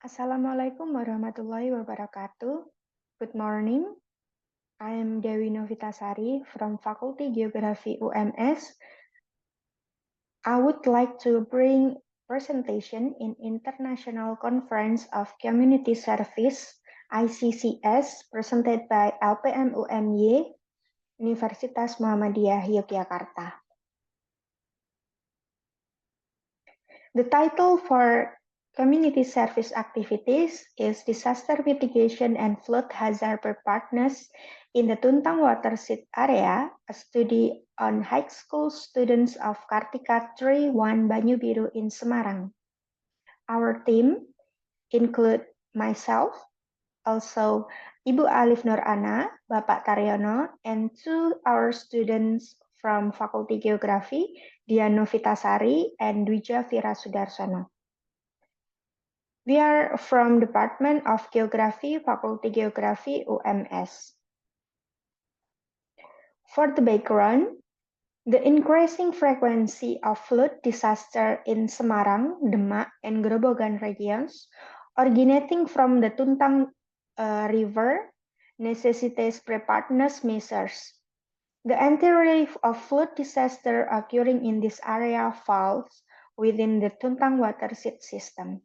Assalamualaikum warahmatullahi wabarakatuh. Good morning. I am Dewi Novitasari from Fakulty Geography UMS. I would like to bring presentation in International Conference of Community Service ICCS presented by LPM UMY Universitas Muhammadiyah Yogyakarta. The title for community service activities is Disaster Mitigation and Flood Hazard Preparedness in the Tuntang Watershed Area, a study on high school students of Kartika 3-1 Banyu Biru in Semarang. Our team include myself, also Ibu Alif Nur Ana, Bapak Taryono, and two our students from Fakulty Geography, Dian Novitasari and Dwija Vira Sudarsono. We are from Department of Geography, Faculty Geography, UMS. For the background, the increasing frequency of flood disaster in Semarang, Demak, and Grobogan regions, originating from the Tuntang River, necessitates preparedness measures. The entirety of flood disaster occurring in this area falls within the Tuntang watershed system.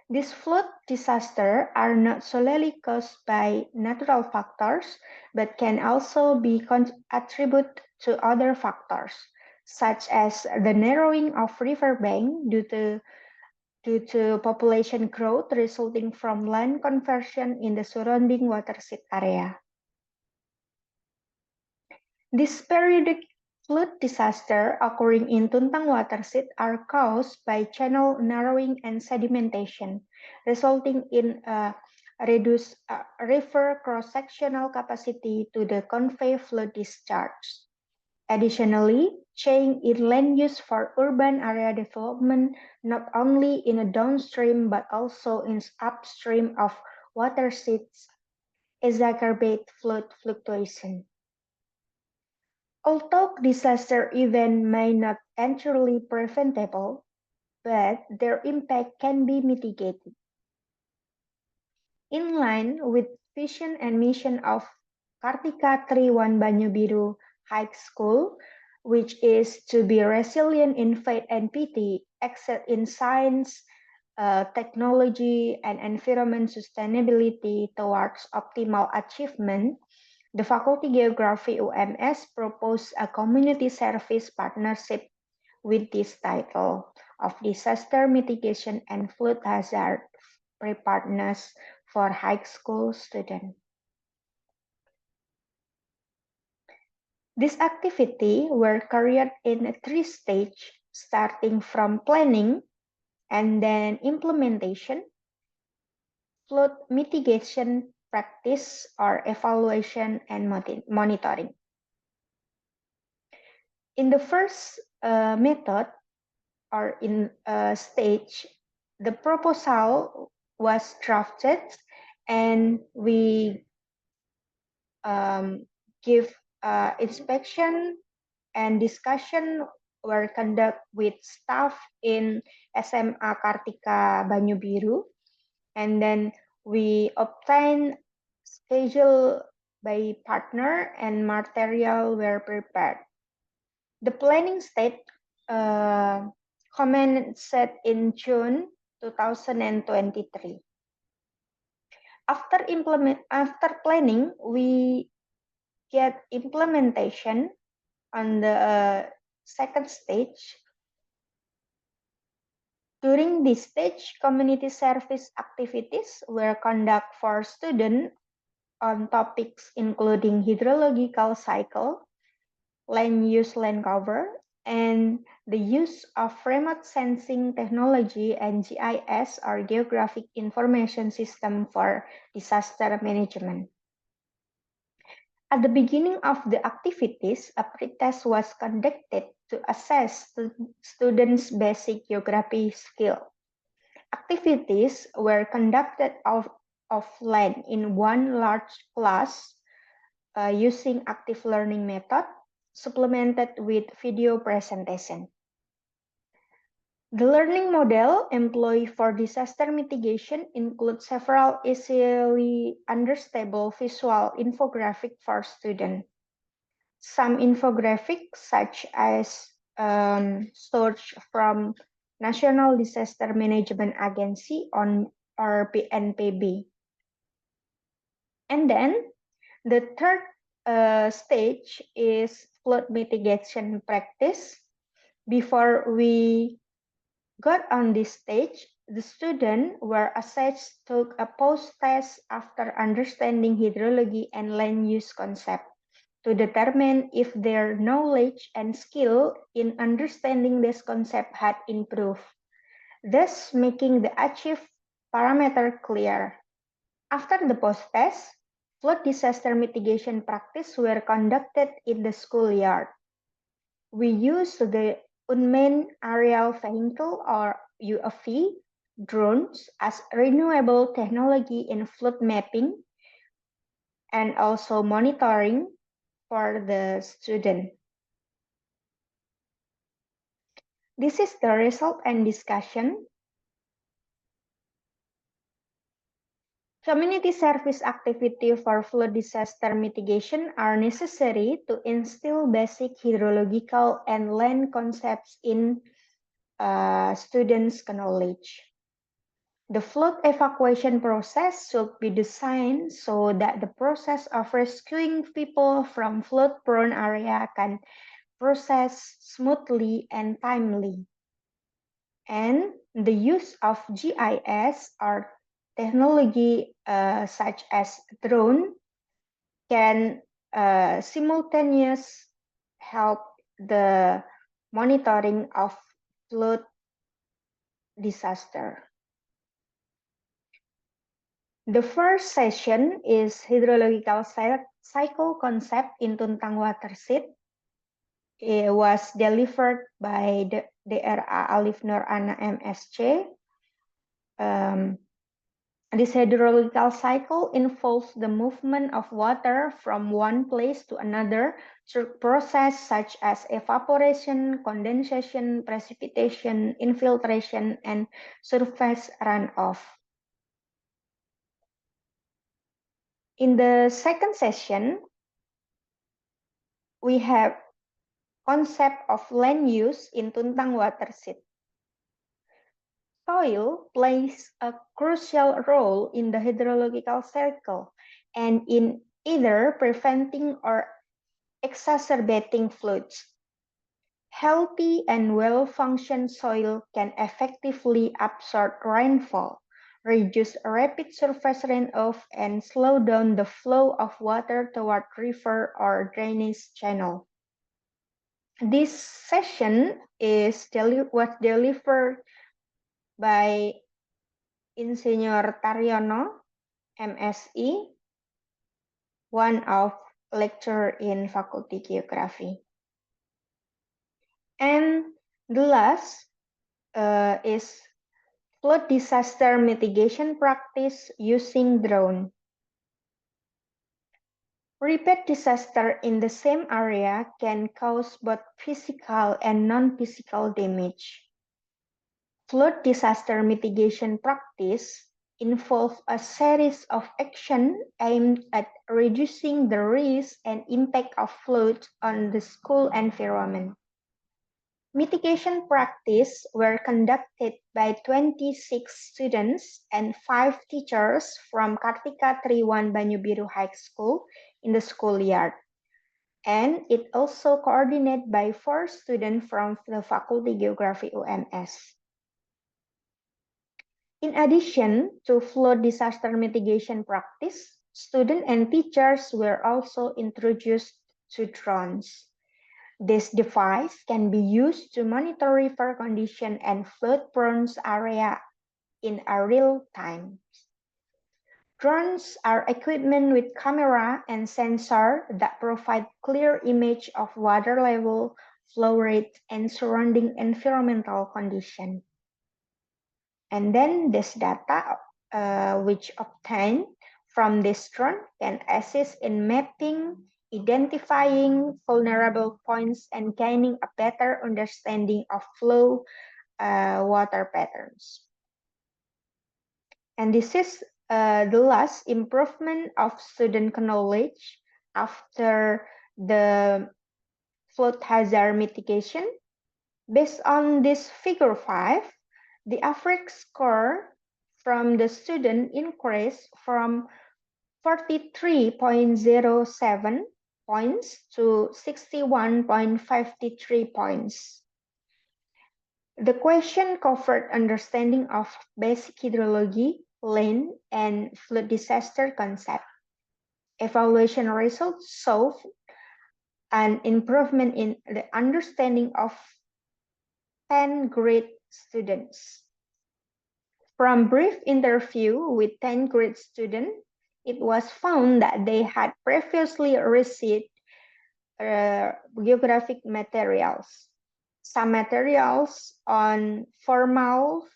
These flood disasters are not solely caused by natural factors, but can also be attributed to other factors, such as the narrowing of riverbank due to population growth resulting from land conversion in the surrounding watershed area. This periodic flood disaster occurring in Tuntang watershed are caused by channel narrowing and sedimentation, resulting in a reduced river cross-sectional capacity to the convey flood discharge. Additionally, change in land use for urban area development not only in a downstream but also in upstream of watersheds exacerbate flood fluctuation. Although disaster events may not entirely preventable, but their impact can be mitigated. In line with vision and mission of Kartika 3-1 Banyu Biru High School, which is to be resilient in faith and piety, excel in science, technology, and environment sustainability towards optimal achievement, the Faculty Geography UMS proposed a community service partnership with this title of Disaster Mitigation and Flood Hazard Preparedness for High School Students. This activity were carried in 3 stages, starting from planning and then implementation, flood mitigation practice or evaluation and monitoring. In the first method or in stage, the proposal was drafted and we give inspection and discussion were conducted with staff in SMA Kartika Banyu Biru, and then we obtain schedule by partner and material were prepared. The planning stage commenced in June 2023. After planning, we get implementation on the second stage. During this stage, community service activities were conducted for students on topics including hydrological cycle, land use land cover, and the use of remote sensing technology and GIS or Geographic Information System for disaster management. At the beginning of the activities, a pretest was conducted to assess students' basic geography skill. Activities were conducted offline in one large class using active learning method, supplemented with video presentation. The learning model employed for disaster mitigation includes several easily understandable visual infographics for students. Some infographics, such as sourced from National Disaster Management Agency on or BNPB. And then the third stage is flood mitigation practice. Before we got on this stage, the students were assessed took a post-test after understanding hydrology and land use concept to determine if their knowledge and skill in understanding this concept had improved, thus making the achieved parameter clear. After the post-test, flood disaster mitigation practice were conducted in the schoolyard. We used the Unmanned Aerial Vehicle or UAV drones as renewable technology in flood mapping and also monitoring for the student. This is the result and discussion. Community service activity for flood disaster mitigation are necessary to instill basic hydrological and land concepts in students' knowledge. The flood evacuation process should be designed so that the process of rescuing people from flood-prone area can process smoothly and timely. And the use of GIS or technology such as drone can simultaneously help the monitoring of flood disaster. The first session is hydrological cycle concept in Tuntang Watershed. It was delivered by the DRA Alif Nur Ana MSc. This hydrological cycle involves the movement of water from one place to another through process such as evaporation, condensation, precipitation, infiltration, and surface runoff. In the second session, we have concept of land use in Tuntang Watershed. Soil plays a crucial role in the hydrological cycle and in either preventing or exacerbating floods. Healthy and well-functioned soil can effectively absorb rainfall, reduce rapid surface runoff, and slow down the flow of water toward river or drainage channel. This session was delivered by Insinyur Taryono, MSI, one of lecturer in Faculty Geography. And the last is flood disaster mitigation practice using drone. Repeat disaster in the same area can cause both physical and non-physical damage. Flood disaster mitigation practice involve a series of actions aimed at reducing the risk and impact of flood on the school environment. Mitigation practice were conducted by 26 students and 5 teachers from Kartika Triwan Banyu High School in the schoolyard. And it also coordinated by 4 students from the Faculty Geography UMS. In addition to flood disaster mitigation practice, students and teachers were also introduced to drones. This device can be used to monitor river condition and flood-prone area in a real time. Drones are equipment with camera and sensor that provide clear image of water level, flow rate, and surrounding environmental condition. And then this data which obtained from this drone can assist in mapping, identifying vulnerable points, and gaining a better understanding of flow water patterns. And this is the last improvement of student knowledge after the flood hazard mitigation. Based on this figure 5, the average score from the student increased from 43.07 points to 61.53 points. The question covered understanding of basic hydrology, land, and flood disaster concept. Evaluation results showed an improvement in the understanding of 10 grade students. From brief interview with 10 grade students, it was found that they had previously received geographic materials. Some materials on formal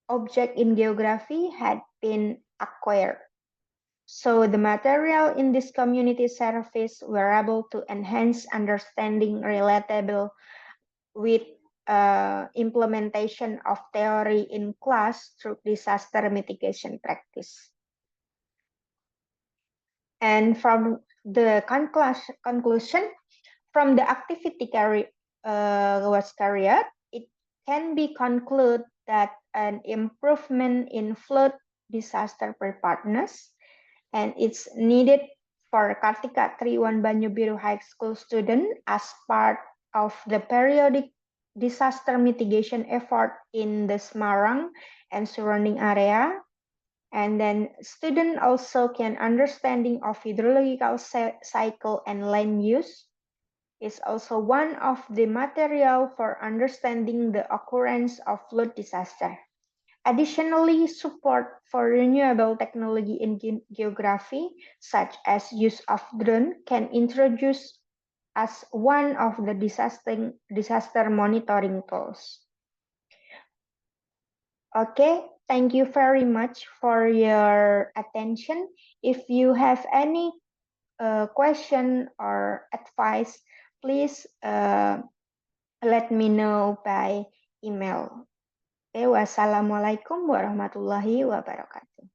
object in geography had been acquired. So the material in this community service were able to enhance understanding relatable with implementation of theory in class through disaster mitigation practice. And from the conclusion, from the activity was carried, it can be concluded that an improvement in flood disaster preparedness and it's needed for Kartika Triwan Banyu Biru High School student as part of the periodic disaster mitigation effort in the Semarang and surrounding area. And then student also can understanding of hydrological cycle and land use is also one of the material for understanding the occurrence of flood disaster. Additionally, support for renewable technology in geography, such as use of drone, can introduce as one of the disaster monitoring tools. Okay, thank you very much for your attention. If you have any question or advice, please let me know by email. Wassalamualaikum warahmatullahi wabarakatuh.